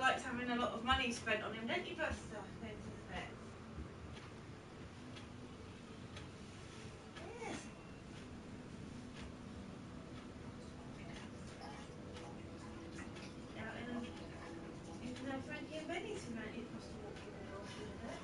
likes having a lot of money spent on him, don't you, Buster? Going to the vet. Yes. Out in Frankie and Benny's tonight, you must have walked in the door to the vet.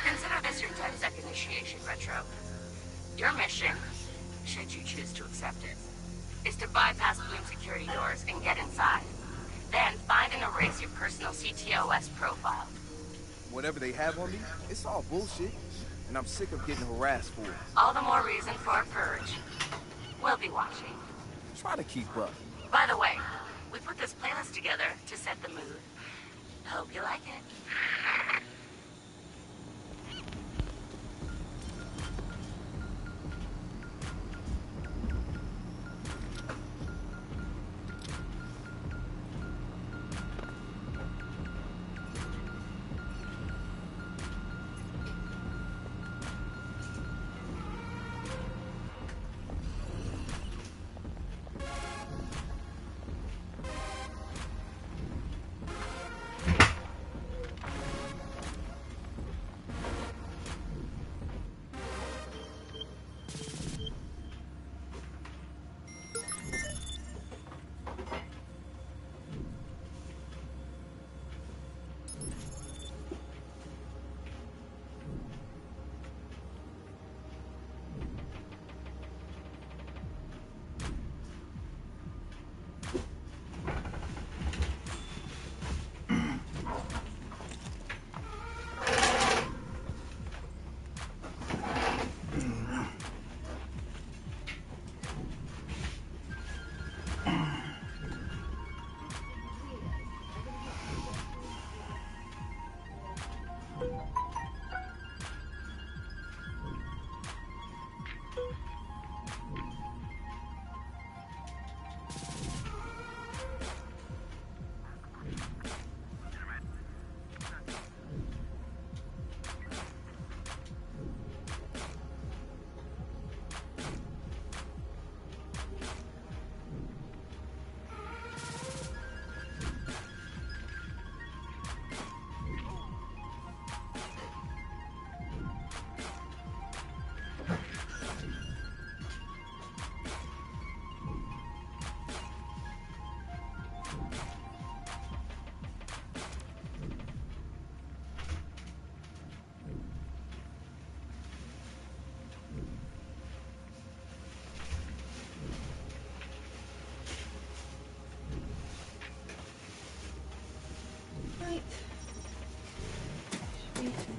Consider this your 10-second initiation, Retro. Your mission, should you choose to accept it, is to bypass Bloom security doors and get inside. Then find and erase your personal CTOS profile. Whatever they have on me, it's all bullshit. And I'm sick of getting harassed for it. All the more reason for a purge. We'll be watching. Try to keep up. By the way, we put this playlist together to set the mood. Hope you like it.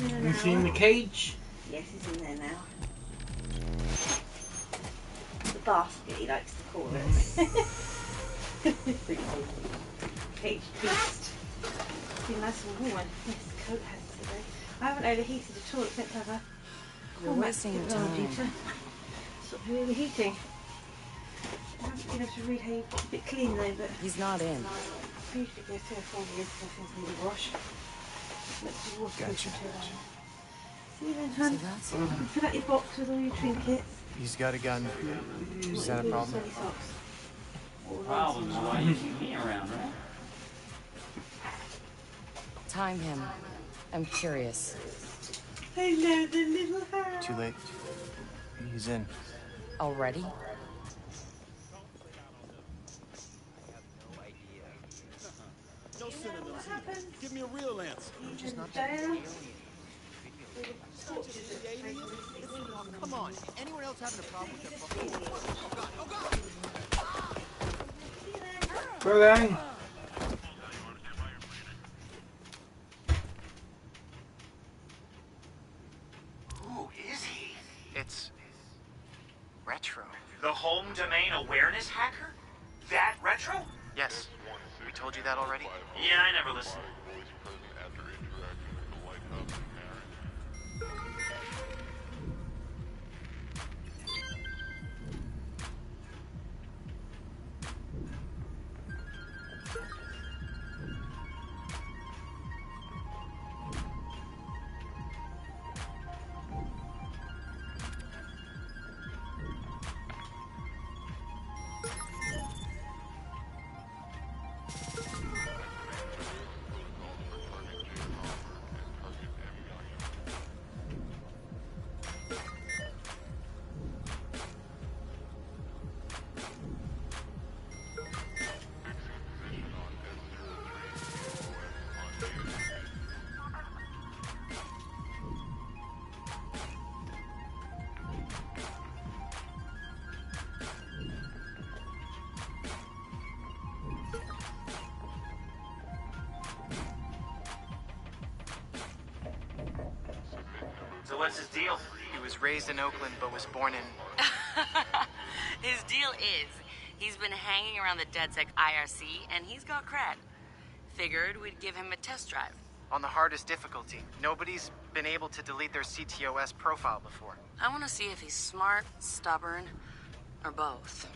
Is he in the cage? Yes, he's in there now. The basket, he likes to call it. Cage beast. It's been nice and warm. Yes, the coat has today. I haven't overheated at all except to have a You're wasting time. Stop overheating. I haven't been able to read how you keep it clean though, but He's not in. I usually go 3 or 4 years before things need a wash. Let's just water Gotcha. See you then, hun. So that's You can fill out your box with all your trinkets. He's got a gun. Is that a problem? Sweaty socks. Problems why you keep me around, right? time him. I'm curious. Hello, the little hat. Too late. He's in. Already? No sentimentals. Give me a real answer. He's in jail. Come on, anyone else having a problem with that fucking... Oh god, oh god! Bang! Who is he? It's... Retro. The home domain awareness hacker? That Retro? Yes. We told you that already? Yeah, I never listened. So what's his deal? He was raised in Oakland, but was born in... His deal is, he's been hanging around the DedSec IRC, and he's got cred. Figured we'd give him a test drive. On the hardest difficulty. Nobody's been able to delete their CTOS profile before. I want to see if he's smart, stubborn, or both.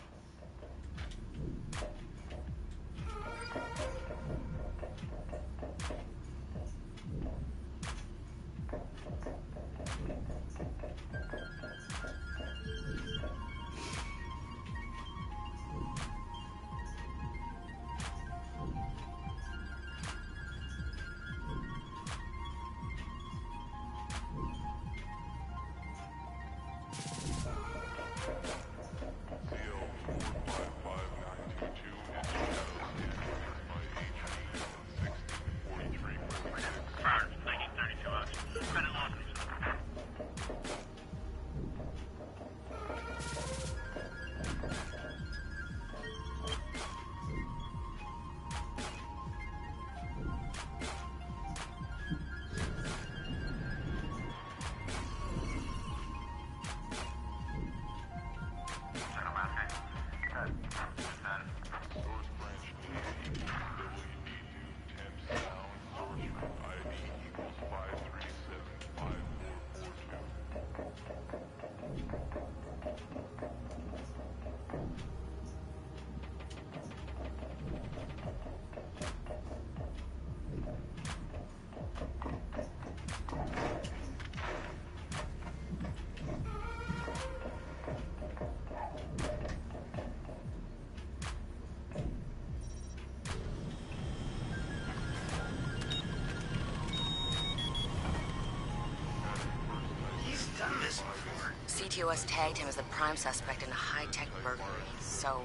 CTOS tagged him as the prime suspect in a high-tech burglary, so...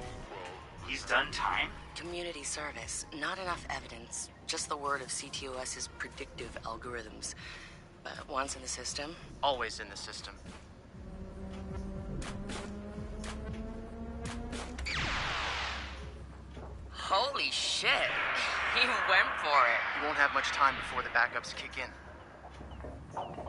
He's done time? Community service. Not enough evidence. Just the word of CTOS's predictive algorithms. But once in the system... Always in the system. Holy shit! He went for it. You won't have much time before the backups kick in. Out.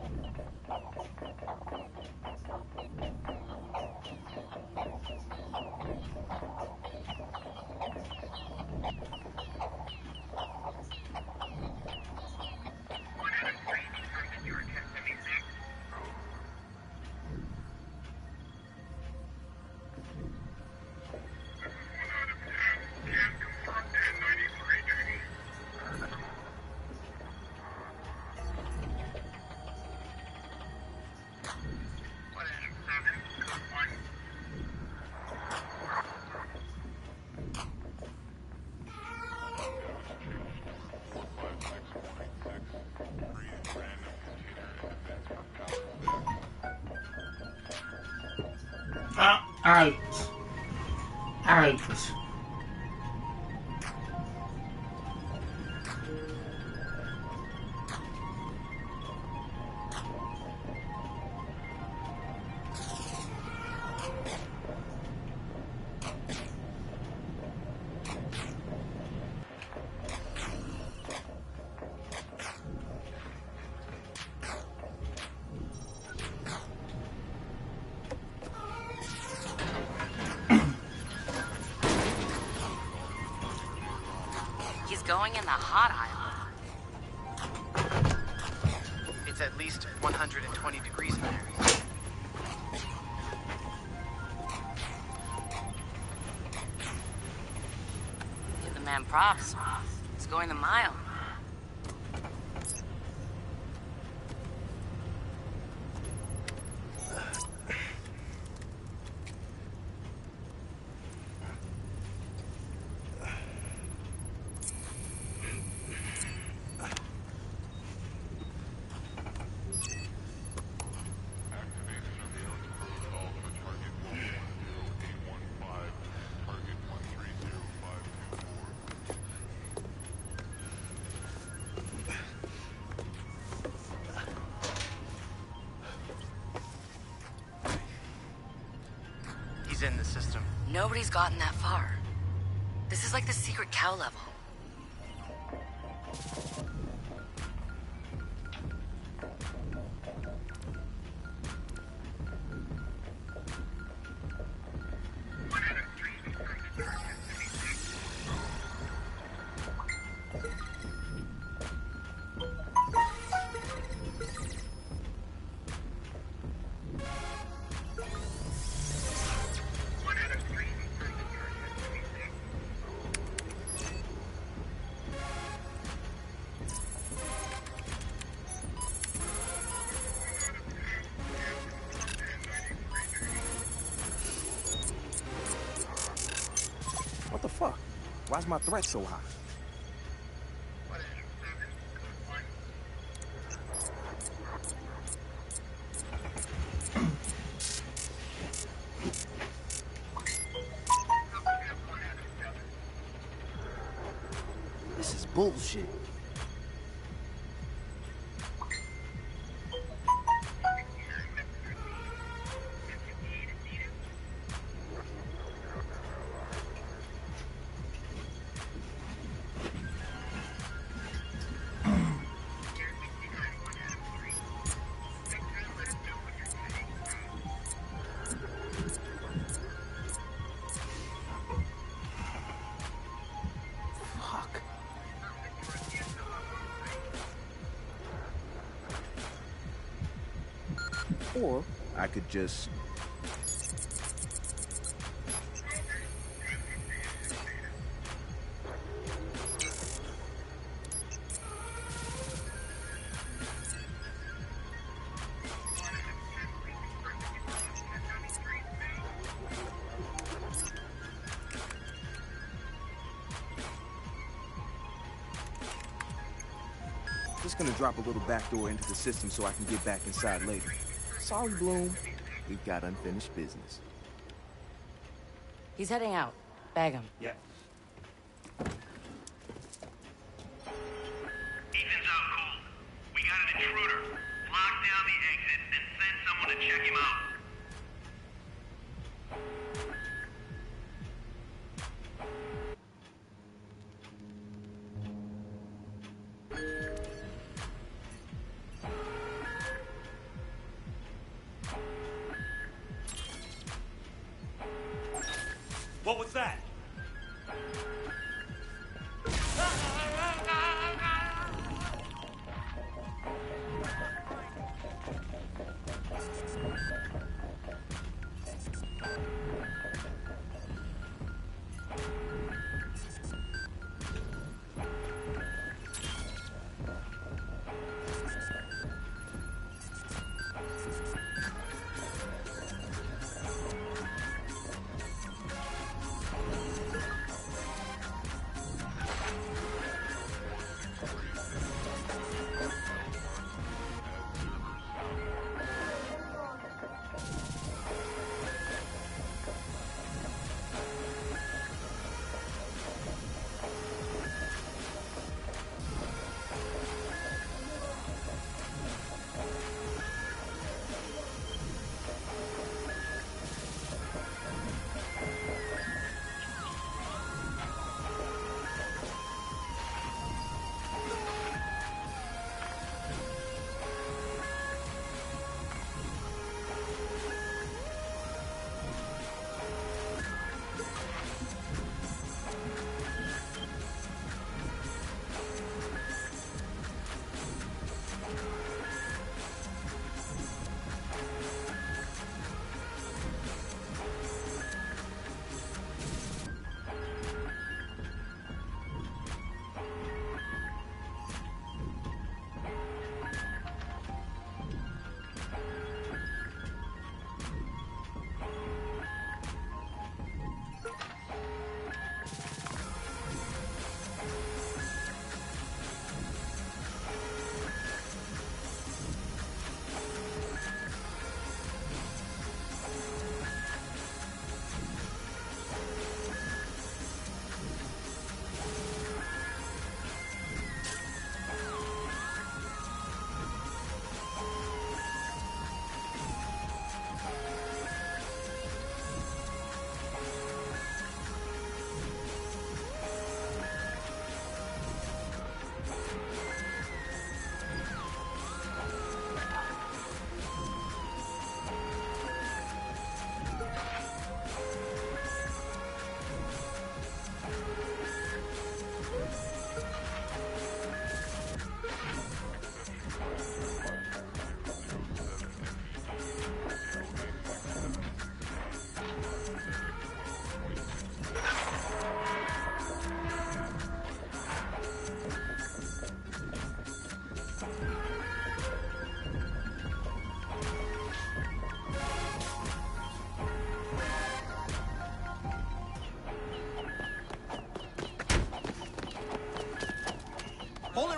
going in the hot aisle. It's at least 120 degrees in there. Give the man props. It's going the mile. He's in the system. Nobody's gotten that far. This is like the secret cow level. What the fuck? Why's my threat so high? This is bullshit. Or I could just... Just gonna drop a little backdoor into the system so I can get back inside later. Sorry, Bloom. We've got unfinished business. He's heading out. Bag him. Yeah. Ethan's out cold. We got an intruder. Lock down the exit and send someone to check him out. What was that?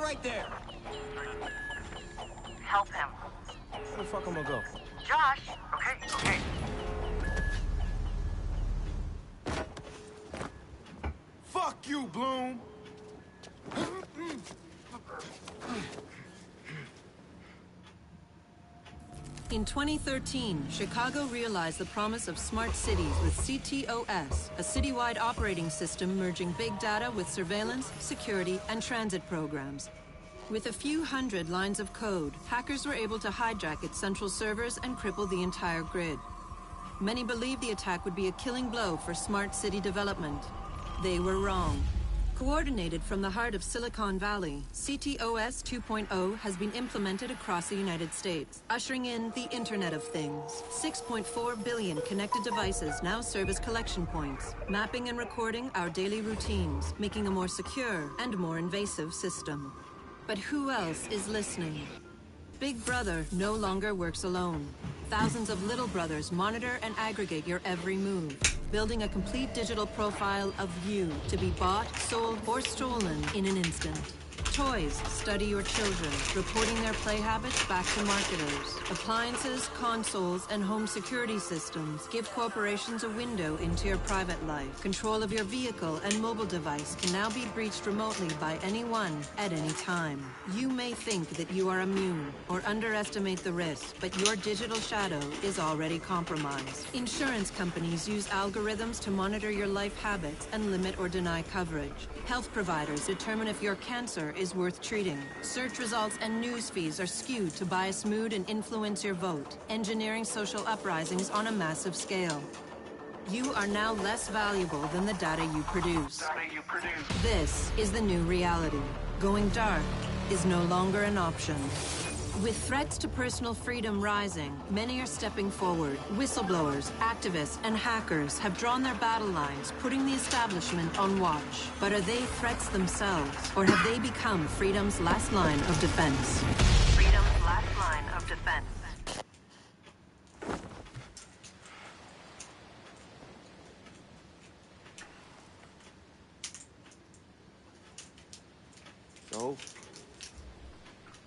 right there. Help him. Where the fuck am I go? Josh! Okay. Fuck you, Bloom! In 2013, Chicago realized the promise of smart cities with CTOS, a citywide operating system merging big data with surveillance, security, and transit programs. With a few hundred lines of code, hackers were able to hijack its central servers and cripple the entire grid. Many believed the attack would be a killing blow for smart city development. They were wrong. Coordinated from the heart of Silicon Valley, CTOS 2.0 has been implemented across the United States, ushering in the Internet of Things. 6.4 billion connected devices now serve as collection points, mapping and recording our daily routines, making a more secure and more invasive system. But who else is listening? Big Brother no longer works alone. Thousands of little brothers monitor and aggregate your every move, building a complete digital profile of you to be bought, sold, or stolen in an instant. Toys study your children, reporting their play habits back to marketers. Appliances, consoles, and home security systems give corporations a window into your private life. Control of your vehicle and mobile device can now be breached remotely by anyone at any time. You may think that you are immune or underestimate the risk, but your digital shadow is already compromised. Insurance companies use algorithms to monitor your life habits and limit or deny coverage. Health providers determine if your cancer is worth treating. Search results and news feeds are skewed to bias mood and influence your vote, engineering social uprisings on a massive scale. You are now less valuable than the data you produce. This is the new reality. Going dark is no longer an option. With threats to personal freedom rising, many are stepping forward. Whistleblowers, activists, and hackers have drawn their battle lines, putting the establishment on watch. But are they threats themselves, or have they become freedom's last line of defense? Freedom's last line of defense. So,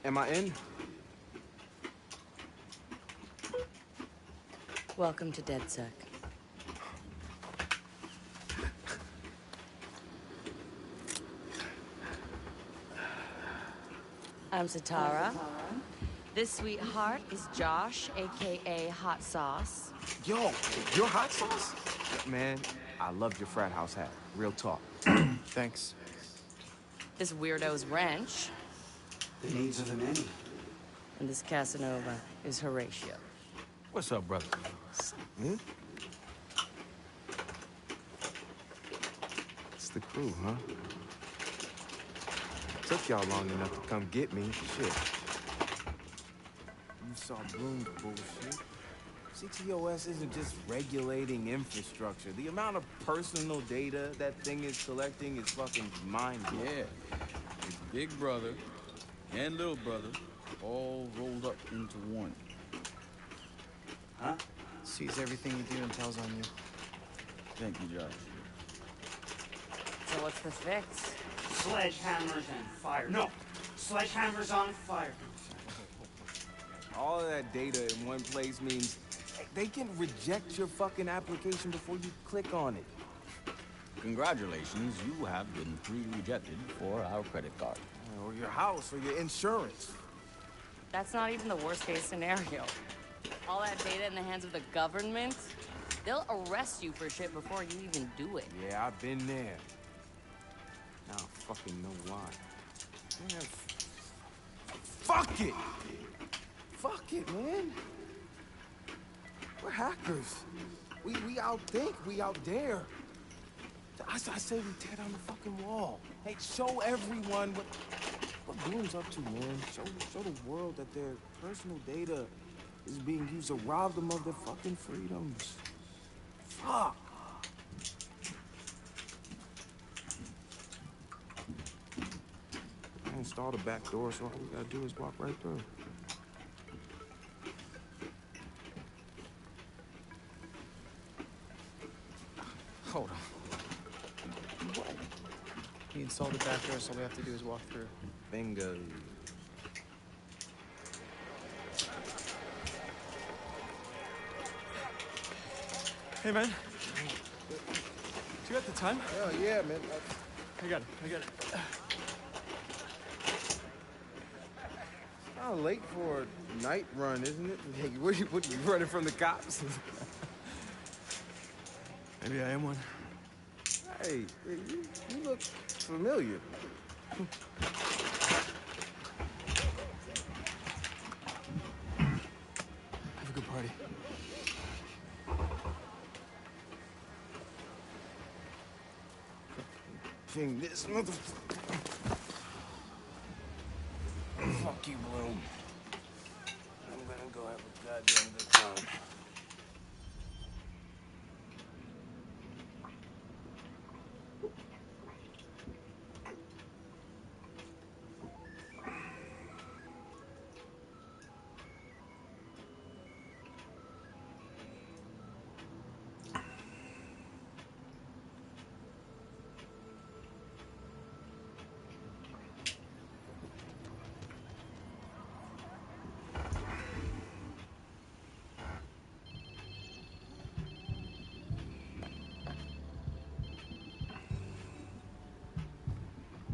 am I in? Welcome to DedSec. I'm Satara. This sweetheart is Josh, aka Hot Sauce. Yo, you're Hot Sauce? Man, I loved your frat house hat. Real talk. Thanks. This weirdo's Wrench. The needs of the many. And this Casanova is Horatio. What's up, brother? Hmm? It's the crew, huh? Took y'all long enough to come get me. Shit. You saw Bloom's bullshit. CTOS isn't just regulating infrastructure. The amount of personal data that thing is collecting is fucking mind-blowing. Yeah. It's Big Brother and Little Brother all rolled up into one. Huh? Sees everything you do and tells on you. Thank you, Josh. So what's the fix? Sledgehammers and fire. No! Sledgehammers on fire. All of that data in one place means they can reject your fucking application before you click on it. Congratulations, you have been pre-rejected for our credit card. Or your house, or your insurance. That's not even the worst case scenario. All that data in the hands of the government, they'll arrest you for shit before you even do it. Yeah, I've been there. Now I fucking know why. Man, fuck it! Fuck it, man. We're hackers. We outthink, we out dare. I say we tear down the fucking wall. Hey, show everyone what Bloom's up to, man. Show the world that their personal data is being used to rob them of their fucking freedoms. Fuck. I installed a back door, so all we gotta do is walk right through. Hold on. What? He installed the back door, so all we have to do is walk through. Bingo. Hey, man. Do you got the time? Oh, yeah, man. I got it. Kind of late for a night run, isn't it? Hey, what are you running from the cops? Maybe I am one. Hey, you look familiar. Have a good party. Thing this motherfucker. Fuck you, Bloom. I'm gonna go have a goddamn good time.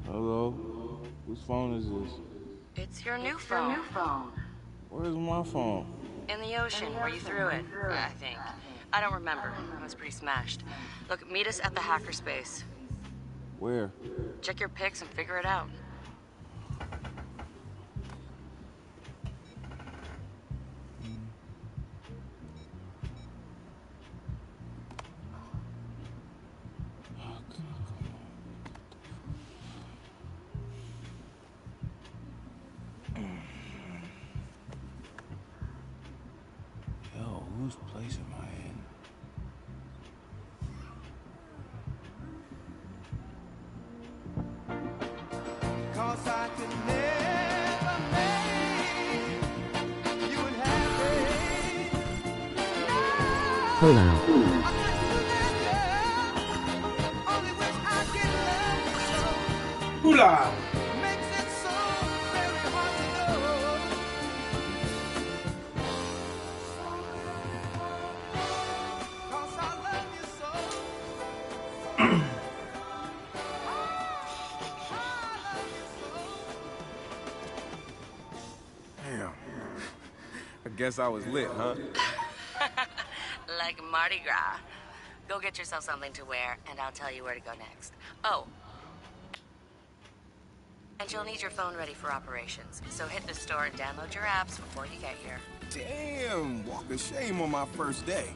Hello? Whose phone is this? It's your new phone. Where's my phone? In the ocean, where you threw it, I think. I don't remember. I was pretty smashed. Look, meet us at the hackerspace. Where? Check your pics and figure it out. Yo, whose place am I in? Cause I could never make you unhappy. Hello. Only wish I could love you so. Hula! Makes it so very hard to know. Cause I love you so. Damn. I guess I was lit, huh? Like Mardi Gras. Go get yourself something to wear, and I'll tell you where to go next. Oh. And you'll need your phone ready for operations. So hit the store and download your apps before you get here. Damn, walk of shame on my first day.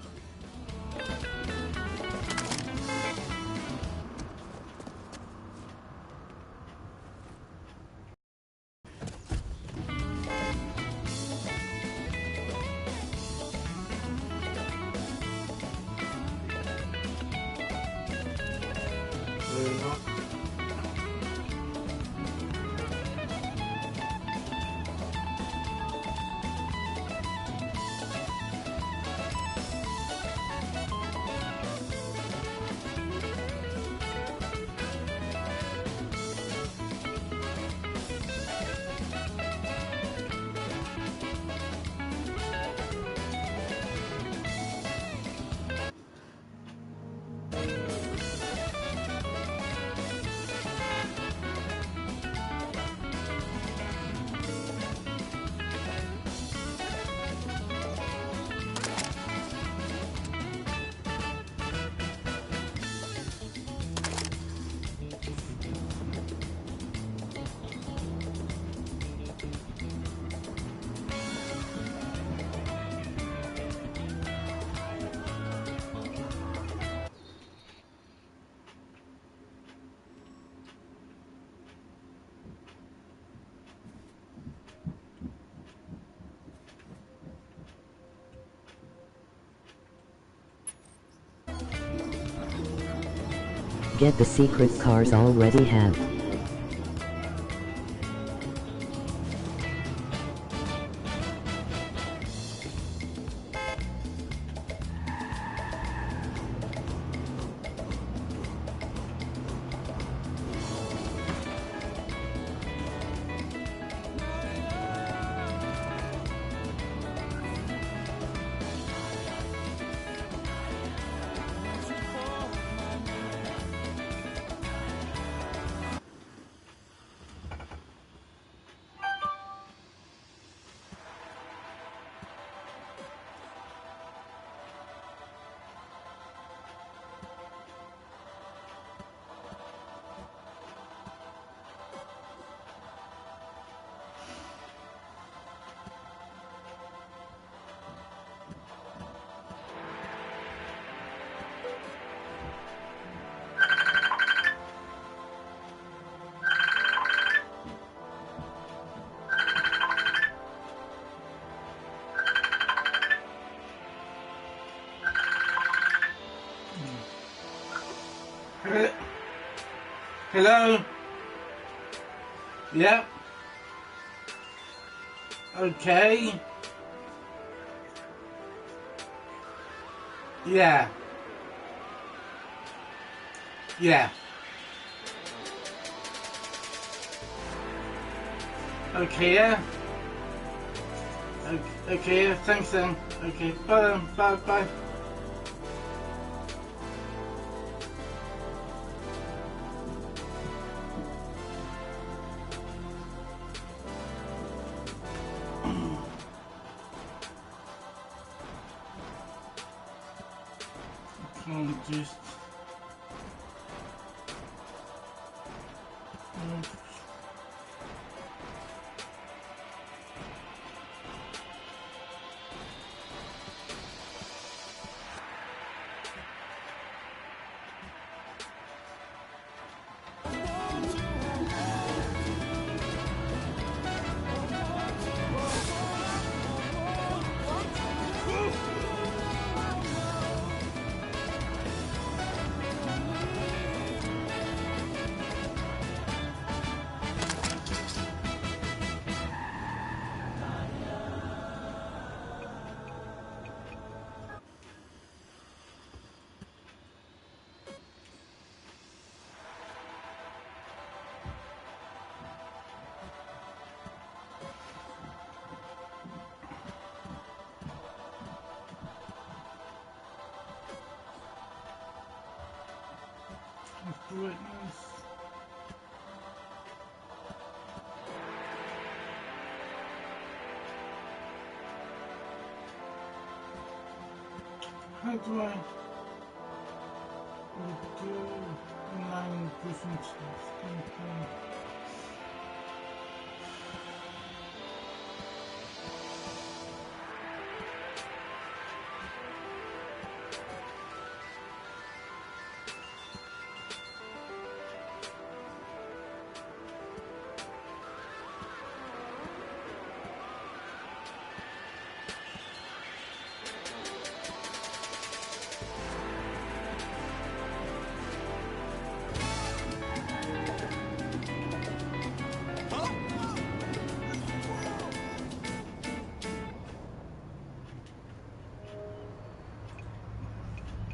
Get the secret cars already have. Hello? Yep. Okay. Yeah. Yeah. Okay, yeah. Okay, yeah, thanks then. Okay, bye then. Bye, bye. Can't just... Goodness. How do I do online different stuff?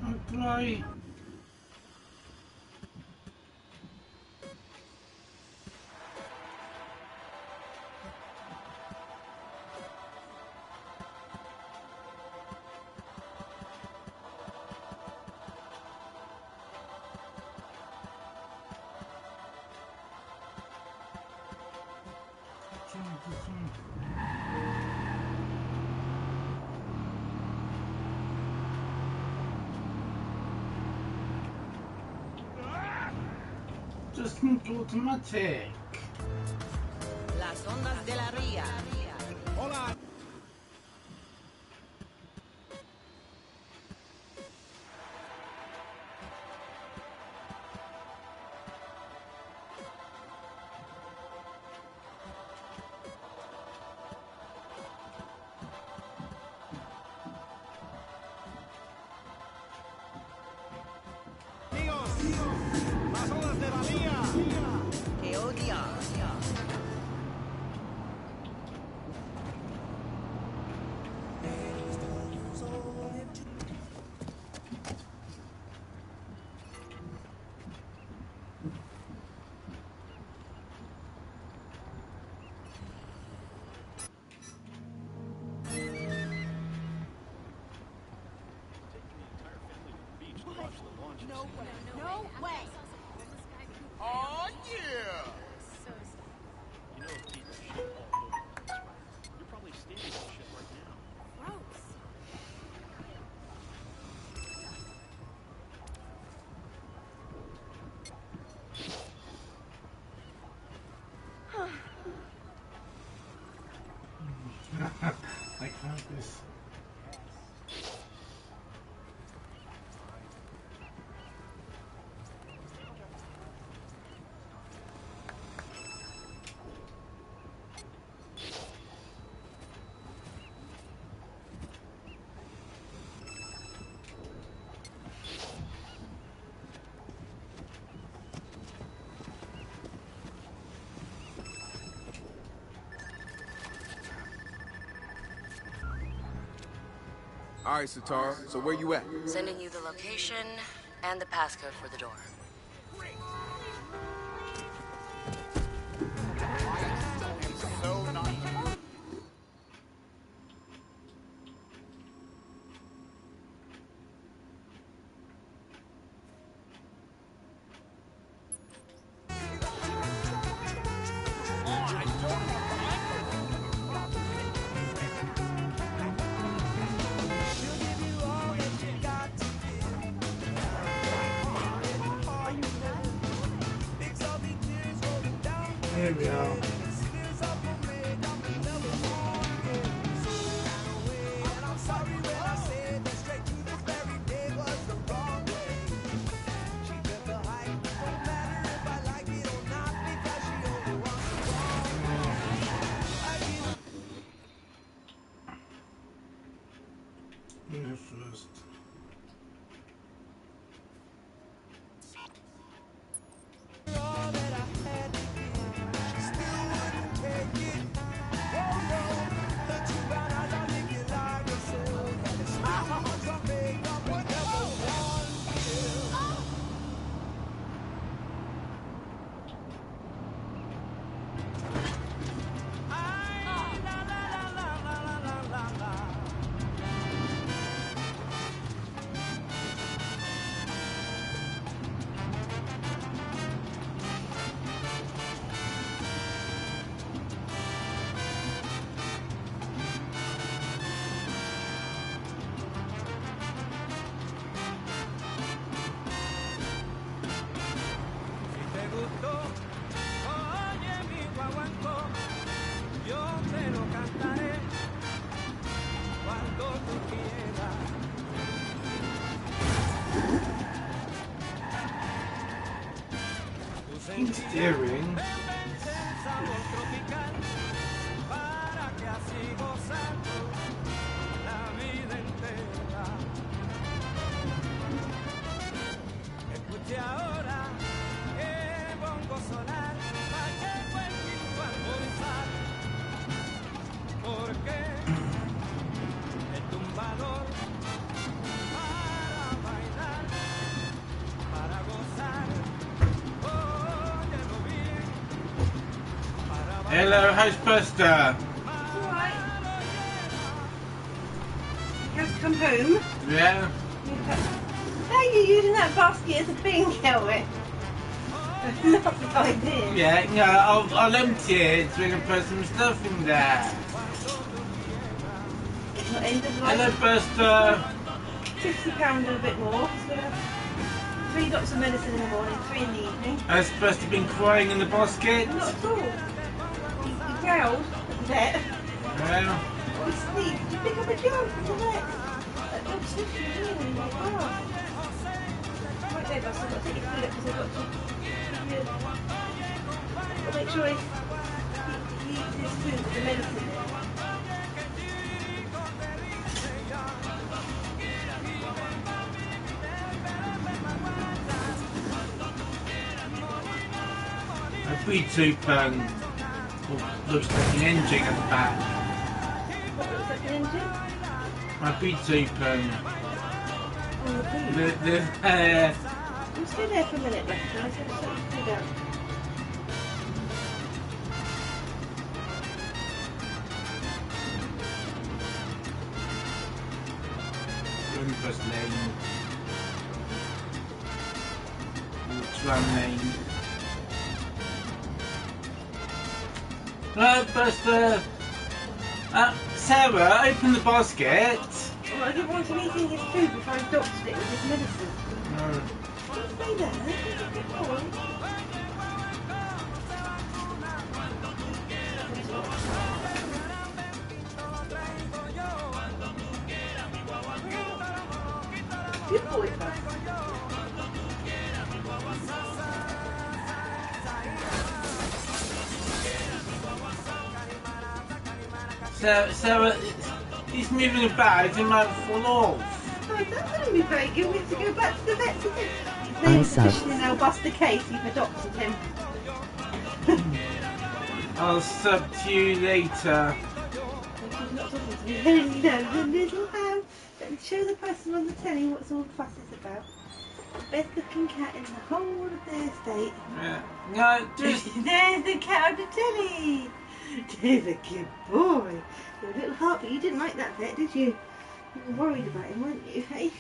How do I... Just not automatic. Las ondas de la ría. Hola. Las olas de la vía. Que odia. No way. Oh, yeah. You know, people shit all over the place, right? You're probably stealing that shit right now. Gross. I can't this. All right, Satara, so where you at? Sending you the location and the passcode for the door. Here we are. First. Steering. Hello, how's Buster? Alright. You have to come home. Yeah. How are you using that basket as a bin, Kelly? Not a good idea. Yeah, no, I'll empty it so we can put some stuff in there. Not end of life. Hello, Buster. £50 and a bit more. So we have 3 drops of medicine in the morning, 3 in the evening. Has Buster been crying in the basket? Not at all. He growled at the vet. Well. He sneezed. Did you pick up a job from the vet? That dog sniffed you, really? Oh. Right there, Buster. I've got to take your food up because I've got to... I'll make sure he eats his food with the medicine in. A breed soup looks like an engine at the back. What looks like an engine? My breed soup Oh, the the Stay there for a minute, Lester. I said something to do that. Rufus Lane. Tram Lane. Buster. Sarah, open the basket. Well, I didn't want him eating his food before I doctored it with his medicine. No. Stay there. Go on. Good boy, Buster. Sarah, he's moving about, he might fall off. Oh, that's going to be very good. We have to go back to the vet, isn't it? His I name's saw. officially now Buster Case. You've adopted him. I'll sub to you later. She's not talking to me. Hello, the little house. And show the person on the telly what's all the fuss is about. Best looking cat in the whole of the estate. No, just... There's the cat on the telly. There's a good boy. Your little heart, but you didn't like that vet, did you? You were worried about him, weren't you, hey? You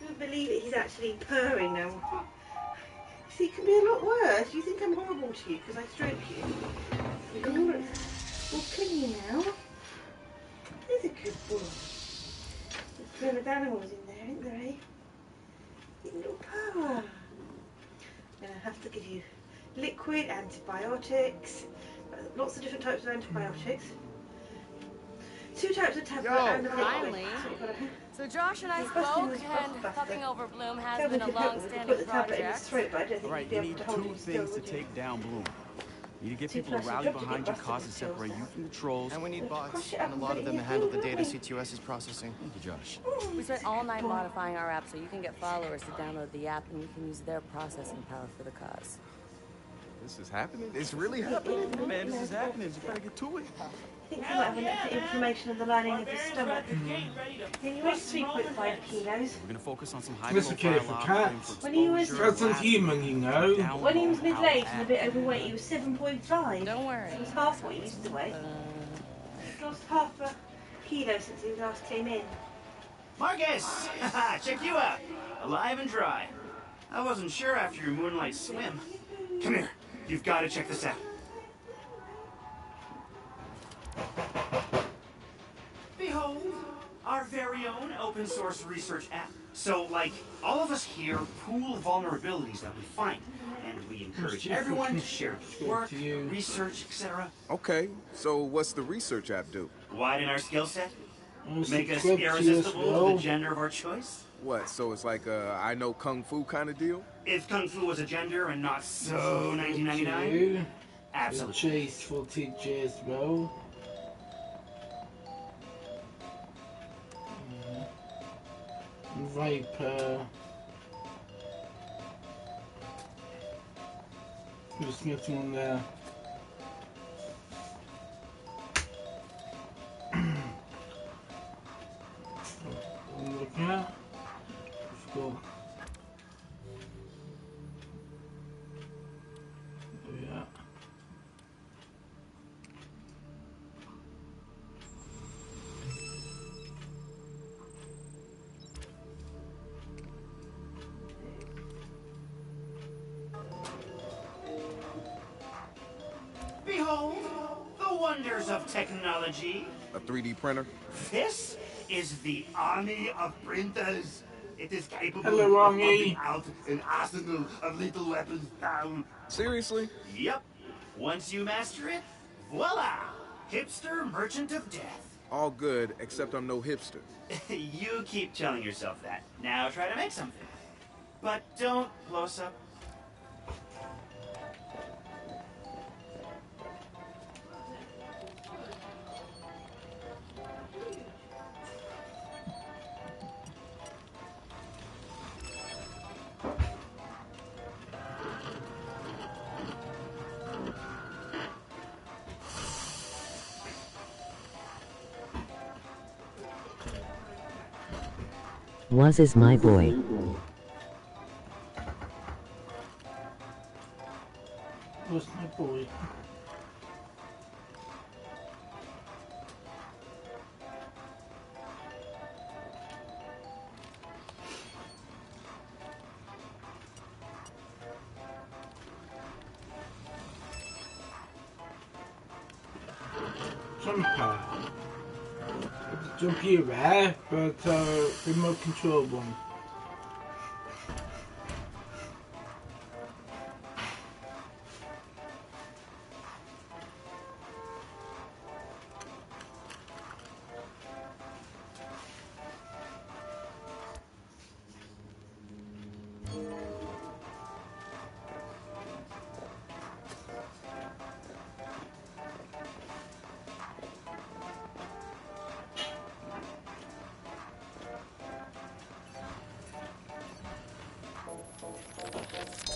wouldn't believe it, he's actually purring now. You see, it can be a lot worse. You think I'm horrible to you because I stroke you. You're all clingy now. There's a good boy. There's a ton of animals in there, isn't there, eh? You little power. I'm going to have to give you liquid antibiotics. Lots of different types of antibiotics. 2 types of tablet and a liquid. Finally. So Josh and I spoke, and fucking over Bloom has been a long-standing project. Alright, you need 2 things to take down Bloom. You need to get people to rally behind your cause and separate you from the trolls. And we need bots, and a lot of them to handle the data CTOS is processing. Thank you, Josh. We spent all night modifying our app so you can get followers to download the app and you can use their processing power for the cause. This is happening? It's really happening? Man, this is happening. You better get to it. I think you might have a little bit of inflammation of the lining of your stomach. And you weigh 3.5 kilos. We're gonna focus on some high Domesticated for cats. When he was That's human, you know. when he was middle-aged and a bit overweight, he was 7.5. Don't worry. He was half what he used to weigh. He's lost half a kilo since he last came in. Marcus! Check you out. Alive and dry. I wasn't sure after your moonlight swim. Come here. You've got to check this out. Behold, our very own open source research app. So, like, all of us here pool vulnerabilities that we find, and we encourage everyone to share work, research, etc. Okay, so what's the research app do? Widen our skill set? Make us irresistible to the gender of our choice? What, so it's like a I know Kung Fu kind of deal? If Kung Fu was a gender and not so 1999? Absolutely. Chase for teachers, bro. Viper. There's nothing on there. Look at. Let's go. Yeah. Behold, the wonders of technology. A 3D printer? This is the army of printers. It is capable Hello, of Ronnie. pumping out an arsenal of lethal weapons down. Seriously? Yep. Once you master it, voila! Hipster merchant of death. All good, except I'm no hipster. You keep telling yourself that. Now try to make something. But don't blow us up. Was is my boy. What's my boy? Jumper. Jump here, rare, but remote control one.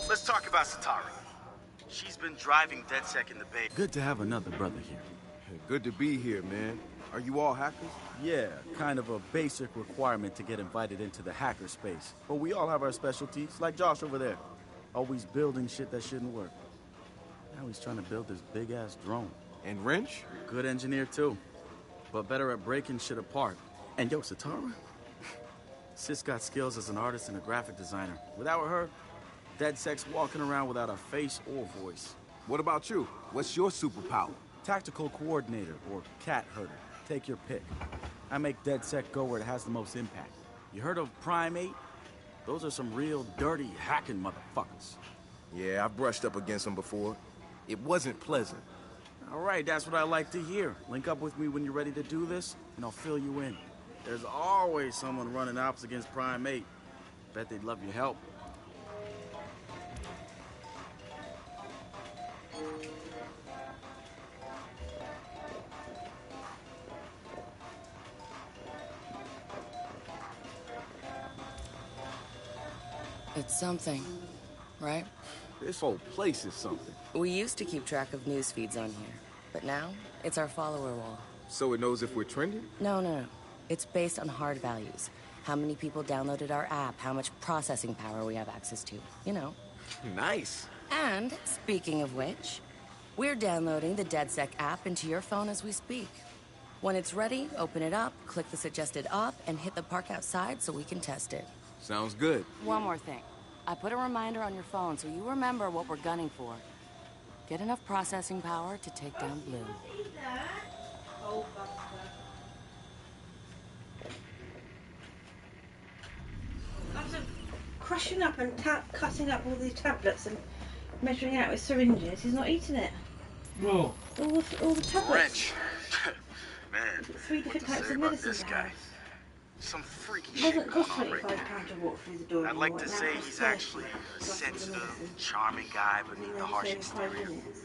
Let's talk about Satara. She's been driving DedSec in the Bay. Good to have another brother here. Good to be here, man. Are you all hackers? Yeah, kind of a basic requirement to get invited into the hacker space. But we all have our specialties, like Josh over there. Always building shit that shouldn't work. Now he's trying to build this big-ass drone. And Wrench? Good engineer, too. But better at breaking shit apart. And yo, Sitara? Sis got skills as an artist and a graphic designer. Without her, DedSec's walking around without a face or voice. What about you? What's your superpower? Tactical coordinator, or cat herder. Take your pick. I make DedSec go where it has the most impact. You heard of Prime 8? Those are some real dirty, hacking motherfuckers. Yeah, I've brushed up against them before. It wasn't pleasant. All right, that's what I like to hear. Link up with me when you're ready to do this, and I'll fill you in. There's always someone running ops against Prime 8. Bet they'd love your help. It's something, right? This whole place is something. We used to keep track of news feeds on here, but now it's our follower wall. So it knows if we're trending? No. It's based on hard values. How many people downloaded our app, how much processing power we have access to, you know. Nice. And, speaking of which, we're downloading the DedSec app into your phone as we speak. When it's ready, open it up, click the suggested op, and hit the park outside so we can test it. Sounds good. One more thing. I put a reminder on your phone so you remember what we're gunning for. Get enough processing power to take down Blue. After crushing up and cutting up all these tablets and measuring out with syringes, he's not eating it. No. All the tablets. Wrench. Man, 3 different what to types say of about medicine. this guy? Some freaky It shit doesn't going cost on right £25 there. to walk through the door. I'd like to anymore. say Now he's it's actually a 30 sensitive, charming guy beneath the harsh Within 5 exterior. minutes.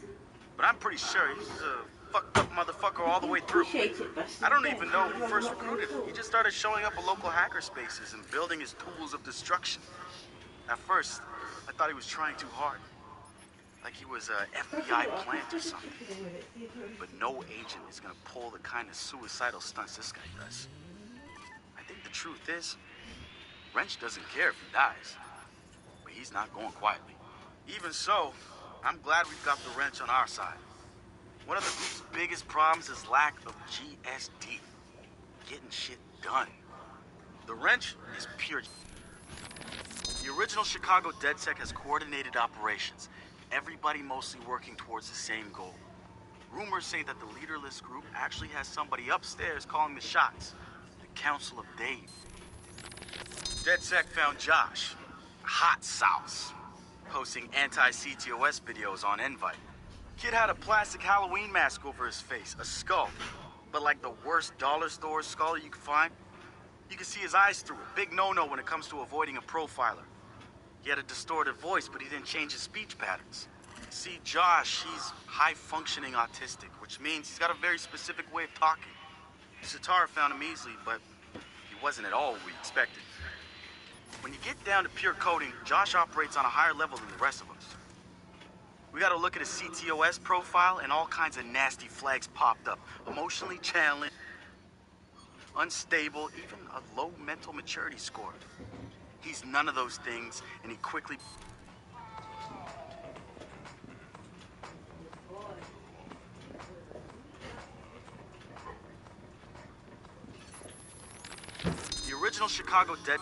But I'm pretty sure he's a fucked up motherfucker all the way through. Appreciate it, Buster. I don't even know who first recruited him. He just started showing up at local hacker spaces and building his tools of destruction. At first, I thought he was trying too hard. Like he was a FBI plant or something. But no agent is gonna pull the kind of suicidal stunts this guy does. I think the truth is, Wrench doesn't care if he dies. But he's not going quietly. Even so, I'm glad we've got the Wrench on our side. One of the group's biggest problems is lack of GSD. Getting shit done. The Wrench is pure. The original Chicago DedSec has coordinated operations. Everybody mostly working towards the same goal. Rumors say that the leaderless group actually has somebody upstairs calling the shots. The Council of Dave. DedSec found Josh, hot sauce, posting anti-CTOS videos on Invite. Kid had a plastic Halloween mask over his face, a skull. But like the worst dollar store skull you can find. You can see his eyes through it. Big no-no when it comes to avoiding a profiler. He had a distorted voice, but he didn't change his speech patterns. See, Josh, he's high-functioning autistic, which means he's got a very specific way of talking. Sitara found him easily, but he wasn't at all what we expected. When you get down to pure coding, Josh operates on a higher level than the rest of us. We gotta look at his CTOS profile, and all kinds of nasty flags popped up. Emotionally challenged, unstable, even a low mental maturity score. He's none of those things, and he quickly... The original Chicago Dead...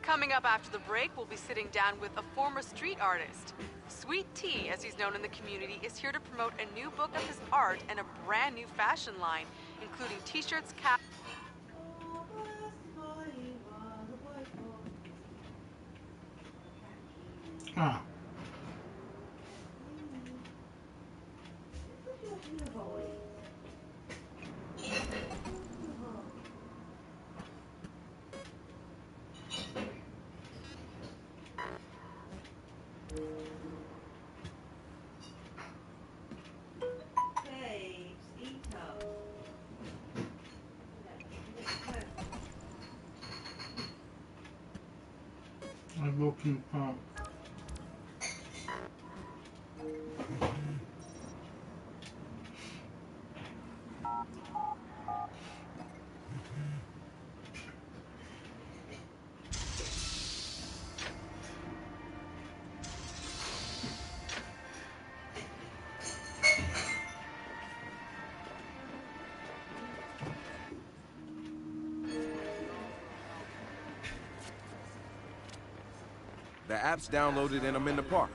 Coming up after the break, we'll be sitting down with a former street artist. Sweet Tea, as he's known in the community, is here to promote a new book of his art and a brand new fashion line, including t-shirts, caps... Ah. I'm looking up. The app's downloaded and I'm in the park.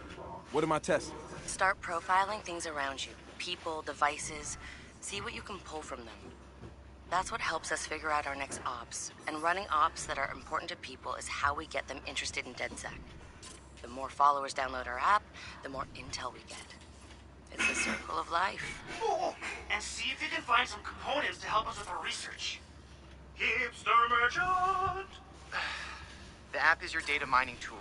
What am I testing? Start profiling things around you. People, devices. See what you can pull from them. That's what helps us figure out our next ops. And running ops that are important to people is how we get them interested in DedSec. The more followers download our app, the more intel we get. It's the circle of life. Oh, and see if you can find some components to help us with our research. Hipster merchant! The app is your data mining tool.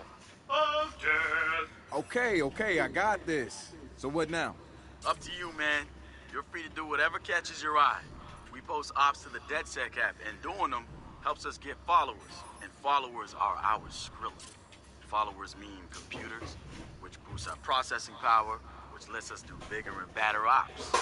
Of death. Okay, I got this. So what now? Up to you, man. You're free to do whatever catches your eye. We post ops to the DedSec app, and doing them helps us get followers. And followers are our Skrilla. Followers mean computers, which boosts our processing power, which lets us do bigger and badder ops.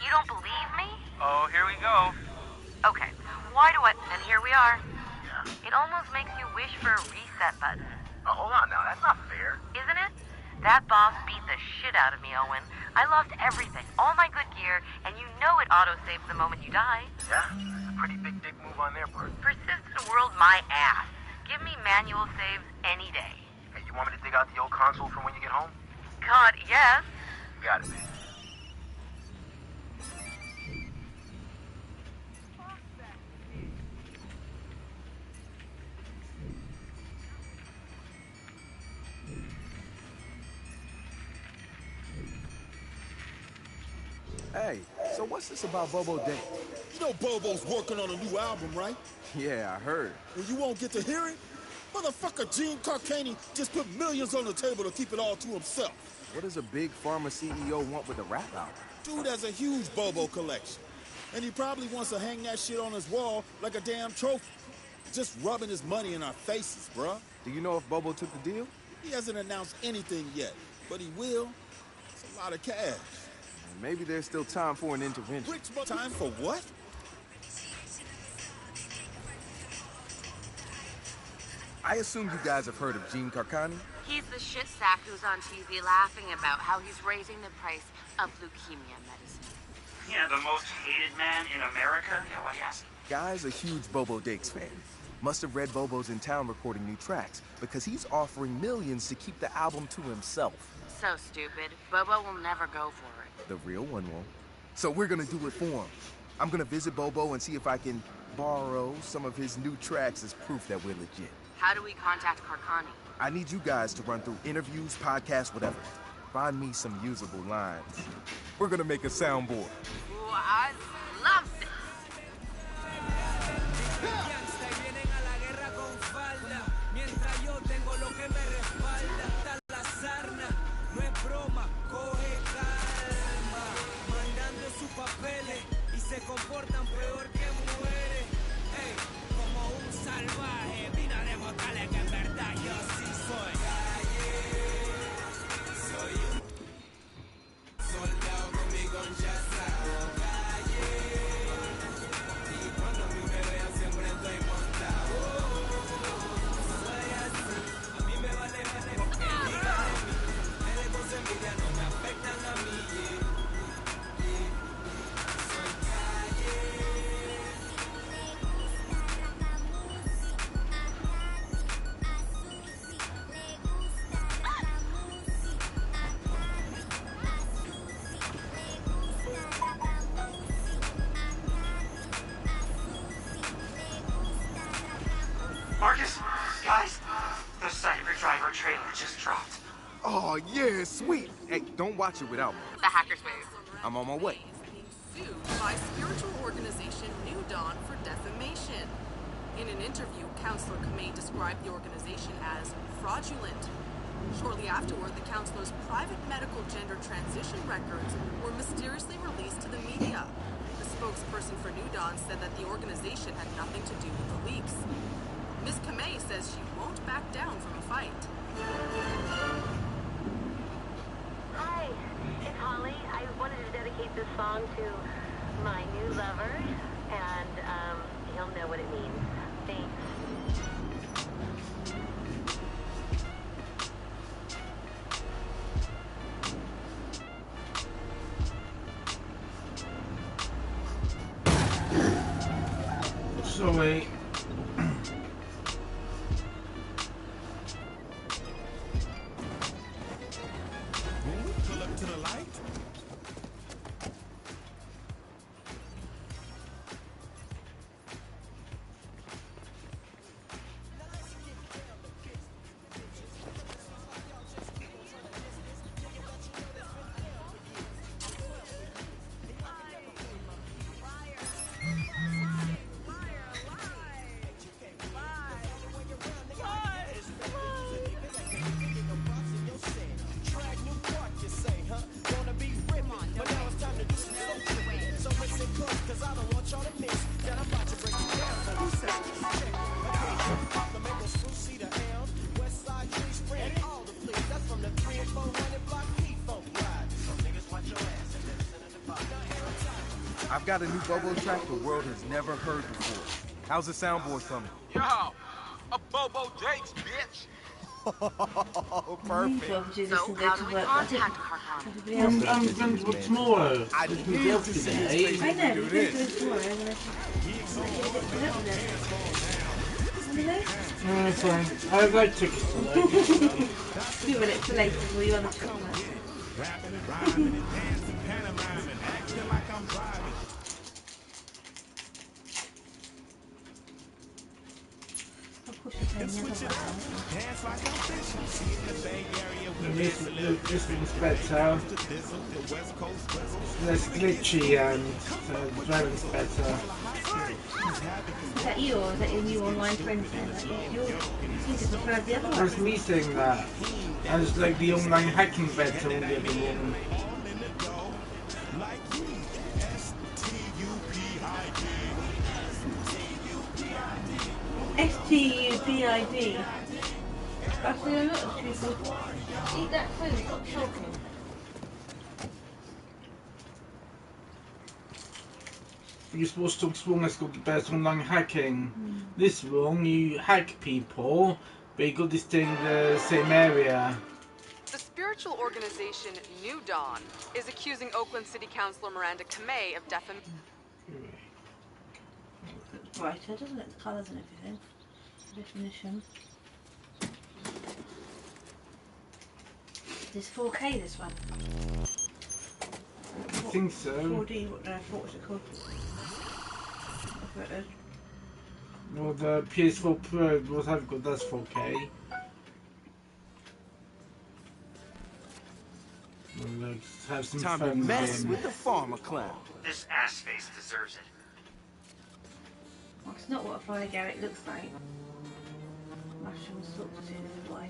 You don't believe me? Oh, here we go. Okay, why do I... And here we are. Yeah. It almost makes you wish for a reset button. Oh, hold on now, that's not fair. Isn't it? That boss beat the shit out of me, Owen. I lost everything, all my good gear, and you know it auto-saves the moment you die. Yeah, that's a pretty big dick move on their part. Persistent world my ass. Give me manual saves any day. Hey, you want me to dig out the old console for when you get home? God, yes. You got it, baby. Hey, so what's this about Bobo Day? You know Bobo's working on a new album, right? Yeah, I heard. And you won't get to hear it? Motherfucker Gene Carcani just put millions on the table to keep it all to himself. What does a big pharma CEO want with a rap album? Dude has a huge Bobo collection. And he probably wants to hang that shit on his wall like a damn trophy. Just rubbing his money in our faces, bruh. Do you know if Bobo took the deal? He hasn't announced anything yet, but he will. It's a lot of cash. Maybe there's still time for an intervention. Time for what? I assume you guys have heard of Gene Carcani? He's the shit sack who's on TV laughing about how he's raising the price of leukemia medicine. Yeah, the most hated man in America? Yeah, well, yes. Guy's a huge Bobo Dakes fan. Must have read Bobo's in town recording new tracks, because he's offering millions to keep the album to himself. So stupid. Bobo will never go for it. The real one won't. So we're gonna do it for him. I'm gonna visit Bobo and see if I can borrow some of his new tracks as proof that we're legit. How do we contact Carcani? I need you guys to run through interviews, podcasts, whatever. Find me some usable lines. We're gonna make a soundboard. Ooh, I love this. Se comportan peor que mujeres, hey, como un salvaje. Vine a demostrarle que en verdad yo sí soy calle. Soy un soldado con mi conchazado, calle. Y cuando a mí me vean siempre estoy montado. Soy así, a mí me vale porque diga de mí. Lejos de envidia no me afectan a mí. Marcus, guys, the Cyber Driver trailer just dropped. Oh, yeah, sweet. Hey, don't watch it without me. The hackerspace. I'm on my way. Sued by spiritual organization New Dawn for defamation. In an interview, Counselor Kamei described the organization as fraudulent. Shortly afterward, the counselor's private medical gender transition records were mysteriously released to the media. The spokesperson for New Dawn said that the organization had nothing to do with the leaks. Ms. Kamei says she won't back down from a fight. Hi, it's Holly. I wanted to dedicate dedicate this song to my new lover, and he'll know what it means. Thanks. Sorry. Pull up to the light. I've got a new Bobo track the world has never heard before. How's the soundboard coming? Yo, a Bobo Jakes, bitch. Perfect. So, how do we contact Carcon? I'm going to go tomorrow. I It's need been built to see today. his I know, do we're going to do this. it tomorrow. It's fine. I have like tickets today. 2 minutes too late before you on the chocolate. This one's better. Less glitchy and the driving's better. Is that you or is that your new online friends then? Like, you seem to prefer the other one. That's me saying that. I just like the online hacking better than the other one. STUPID. Actually, a lot of people eat that food, stop talking. You're supposed to talk to one that's got the best online hacking. This one, you hack people, but you got this thing in the same area. The spiritual organization New Dawn is accusing Oakland City Councilor Miranda Kamei of defamation. Brighter, doesn't it? The colours and everything. Definition. Is this 4K, this one? I think so. 4D, what's it called? Well, the PS4 Pro, what I've got, that's 4K. Well, let's have some Time fun to mess then. with the farmer clown. This ass face deserves it. Well, it's not what a fire Garrett looks like. Mushrooms talk to the boy.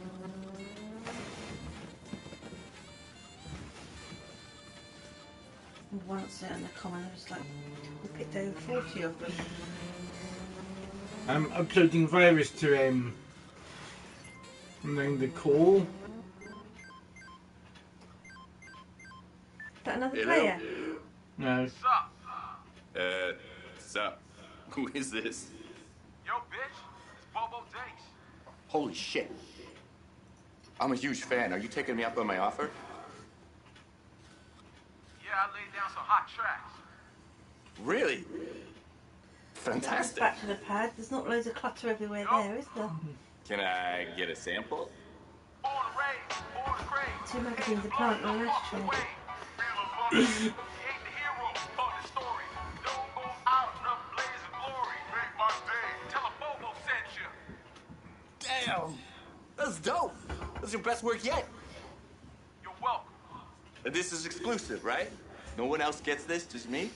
Once out in the comment, I was like, we picked over 40 of them. I'm uploading virus to him. And then the call. Is that another Hello? player? No. Sup? Who is this? Yo, bitch, it's Bobo Jakes. Holy shit. I'm a huge fan. Are you taking me up on my offer? Yeah, I laid down some hot tracks. Really? Fantastic. Back to the pad. There's not loads of clutter everywhere there, is there? Can I get a sample? Two magazines, a plant, and an ashtray. Damn! That's dope! That's your best work yet. You're welcome. And this is exclusive, right? No one else gets this, just me?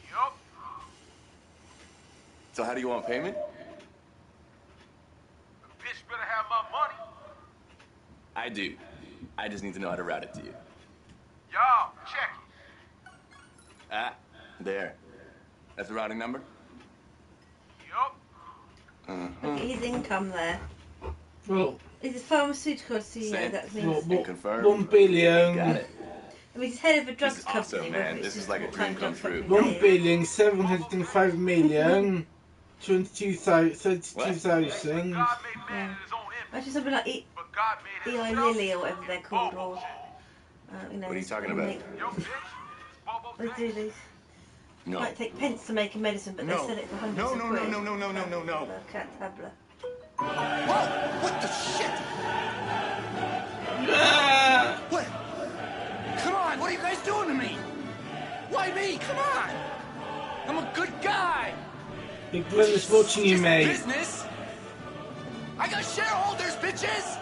Yup. So how do you want payment? The bitch better have my money. I do. I just need to know how to route it to you. Y'all, check it. Ah, there. That's the routing number? Yup. Look at his income there. Well, Is it pharmaceutical CEO? Same. That Well, means confirm. 1 billion. Got it. I mean, he's head of a drugs This is company. awesome, whether man. it's This is just like a what-kind dream come drugs true. company One it is. billion 705 million 32,000. Yeah. Actually, something like Eli Lilly or whatever they're called, or you know. What are you talking about? They do these. No. Might take pence to make a medicine, but No. they sell it for hundreds No, of no, quid. no, no, no, no, no, no. Cat tablet. Whoa! What the shit? What? Come on! What are you guys doing to me? Why me? Come on! I'm a good guy. Big Brother's watching you, mate. Business. I got shareholders, bitches.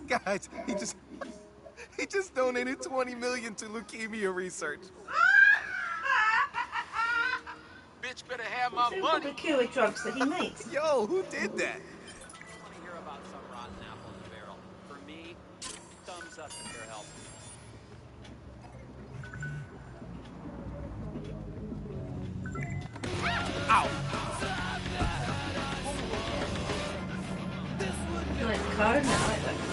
Guys, he just donated 20 million to leukemia research. Bitch better have my So money. the cure drugs that he makes. Yo, who did that? Want to hear about some rotten apple in the barrel? For me, thumbs up if they're helpful. Nice car, isn't it? I like that car.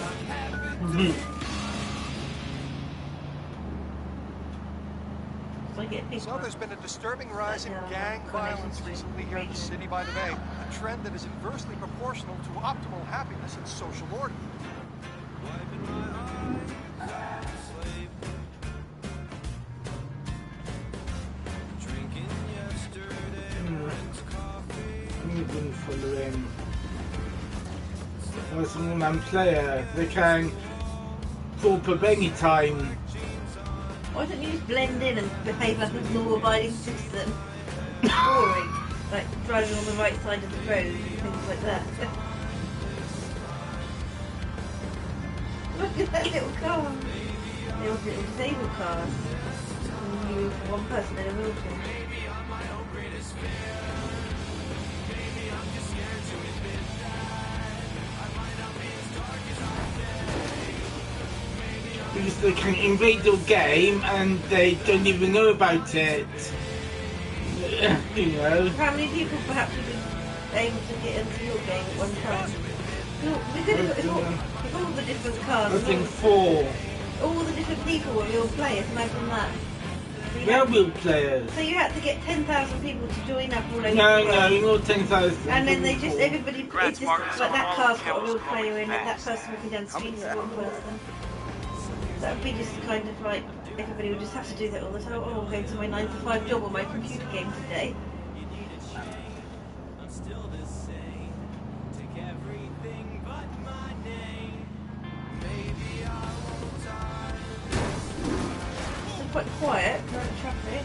So I get people. So there's been a disturbing rise in gang violence recently here in the city by the Bay, a trend that is inversely proportional to optimal happiness and social order. Even following. There's an all-man player. They can proper bengy time. Why don't you just blend in and behave like a law-abiding citizen? Boring. Like driving on the right side of the road and things like that. Look at that little car. They all little disabled cars. And you one person in a wheelchair. Because they can invade your game and they don't even know about it. You know. How many people perhaps would be able to get into your game at one time? Look, we could have got all the different cars. I think 4. All the different people were real players, imagine that. So They're real players. So you had to get 10,000 people to join up all over No, the world. not 10,000. And then they just, everybody, it just, like that car's got a real Campbell's player in it, coming that person walking down the street is one person. That would be just kind of like, everybody would just have to do that all the time. Oh, I'm going to my 9 to 5 job on my computer game today. I'm still the same. Take everything but my name. Maybe I won't die. It's quite quiet, no traffic.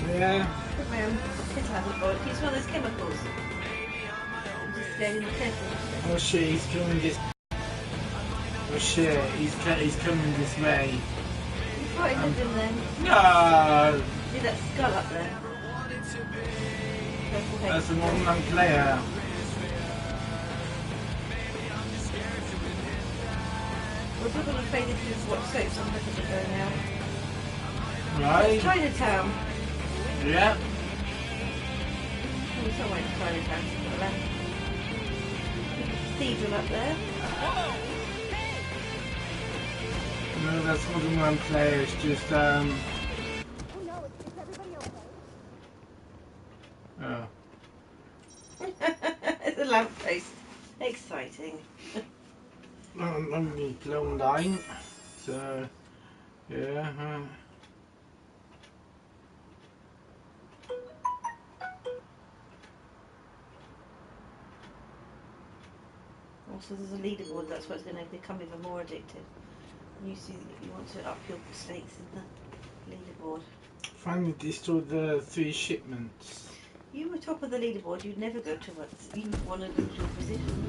Yeah. Put my own piss hazard board. He's one of those chemicals. Just going in the piss. Oh shit, he's coming this. Oh shit, he's coming this way. You frightened of him then? No. See that skull up there? That's an online player. Well, people are afraid if you watch soaps on British are going out. Right. Chinatown. Yeah. Oh, it's not like Chinatown. It's got a cathedral up there. No, that's not an online player. It's just Oh. It's a lamppost. Exciting. I'm only blown line. So, yeah. Also, there's a leaderboard. That's what's going to become even more addictive. You see, you want to up your stakes in the leaderboard. Finally destroyed the 3 shipments. You were top of the leaderboard. You'd never go to even one of your position.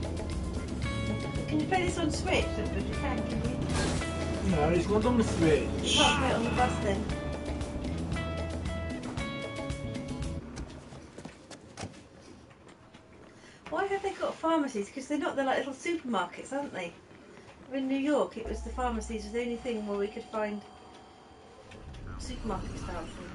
Can you play this on Switch? If you can you? No, it's not on the You Switch. can't play it on the bus then. Why have they got pharmacies? Because they're not, they're like little supermarkets, aren't they? In New York, it was the pharmacies was the only thing where we could find supermarket style things.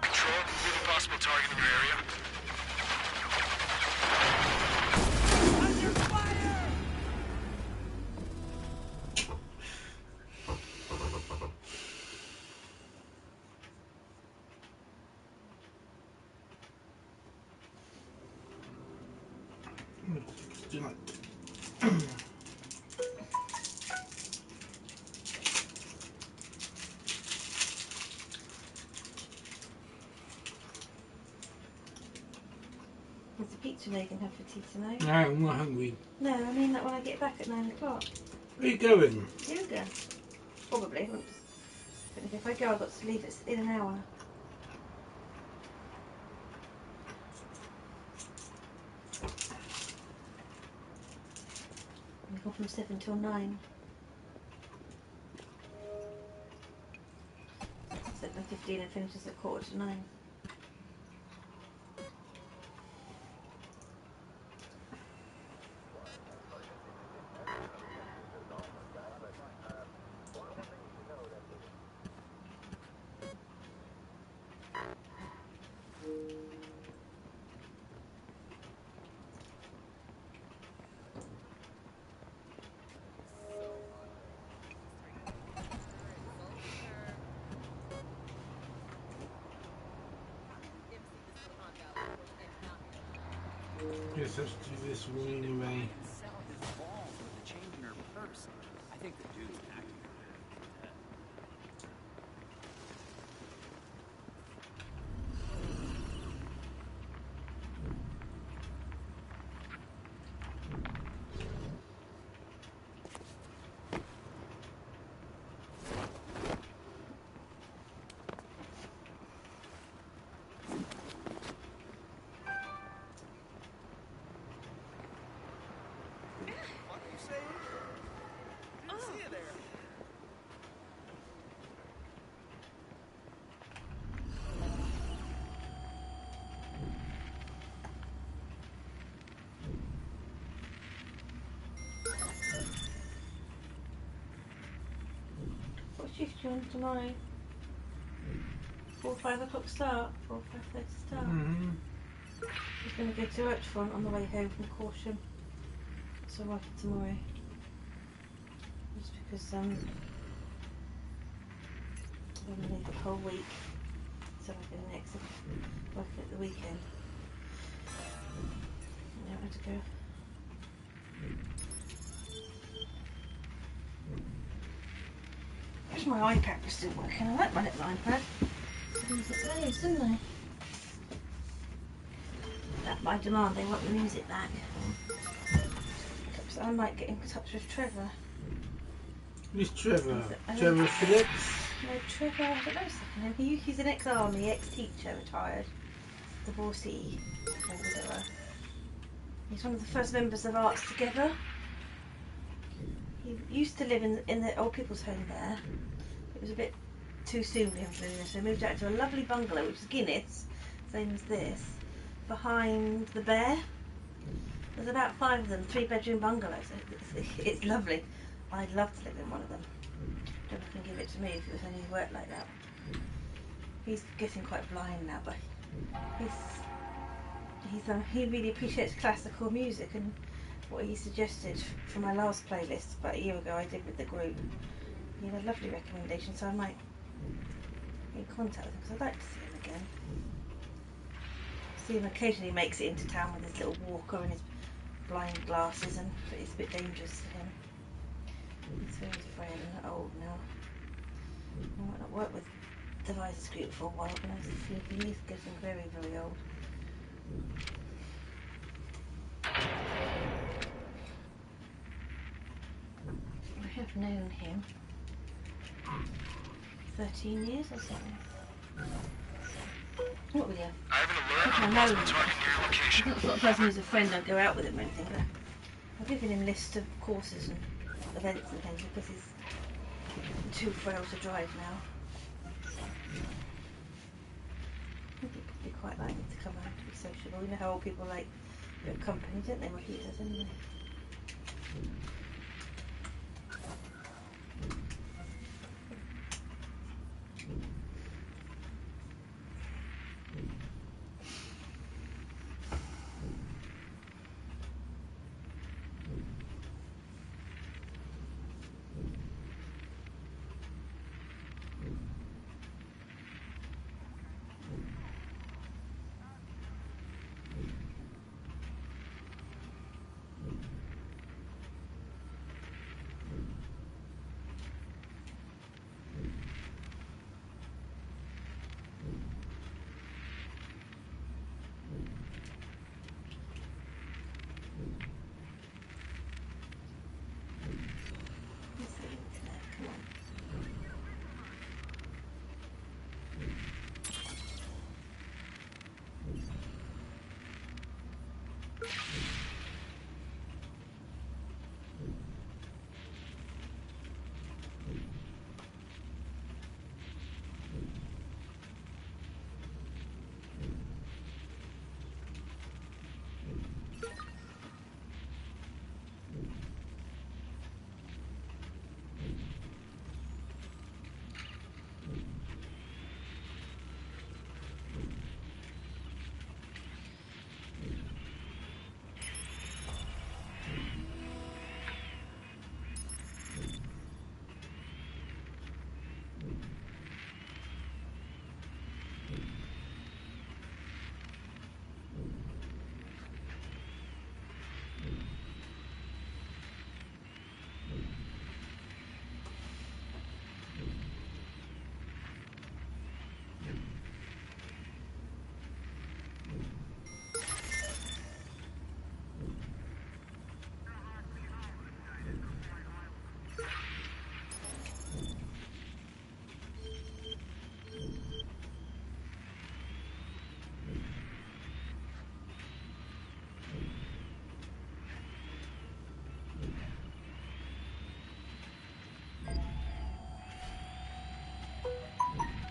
Control, we have a possible target in your area. Do like There's a pizza they can have for tea tonight. no, I'm not hungry. No, I mean that when I get back at 9 o'clock. Where are you going? Yoga. Probably. But if I go, I've got to leave it in an hour. I go from 7 till 9. 7:15 and finishes at 8:45. Guess I have to do this one anyway. Sell his balls with the change in her purse. I think the dude's acting. What shift do you want tomorrow? 4 or 5 o'clock start? 4 or 5:30 start? Mm-hmm. I was going to go to Urchfront on the way home from Corsham. So I'll work it tomorrow. Just because I'm going to leave the whole week. So I can next work at the weekend. And now I have to go. Wish my iPad was still working. I like my little iPad. Things it plays, didn't they? That by demand, they want the music back. So I might get in touch with Trevor. Who's Trevor? Trevor Phillips? No, Trevor, I don't know his second name. He's an ex-army, ex-teacher, retired, divorcee, or whatever. He's one of the first members of Arts Together. He used to live in the old people's home there. It was a bit too soon for him to live there, so he moved out to a lovely bungalow, which is Guinness, same as this, behind the Bear. There's about 5 of them, 3-bedroom bungalows. It's lovely. I'd love to live in one of them. Don't know if I can give it to me if it was only work like that. He's getting quite blind now, but he really appreciates classical music, and what he suggested for my last playlist about a year ago I did with the group. He had a lovely recommendation, so I might be in contact with him because I'd like to see him again. See him occasionally makes it into town with his little walker and his blind glasses, and it's a bit dangerous for him. He's very frail and old now. I might not work with Devices Group for a while, but he's getting very, very old. I have known him 13 years or something. What with you? I have an alert Okay, on I the know. bus targeting your location. I'm not the sort of person who's a friend, don't go out with him or anything, but I've given him lists of courses and events and things because he's too frail to drive now. I think he'd probably quite like it to come out to be sociable. You know how old people like a bit of company, don't they? Well, he does anyway.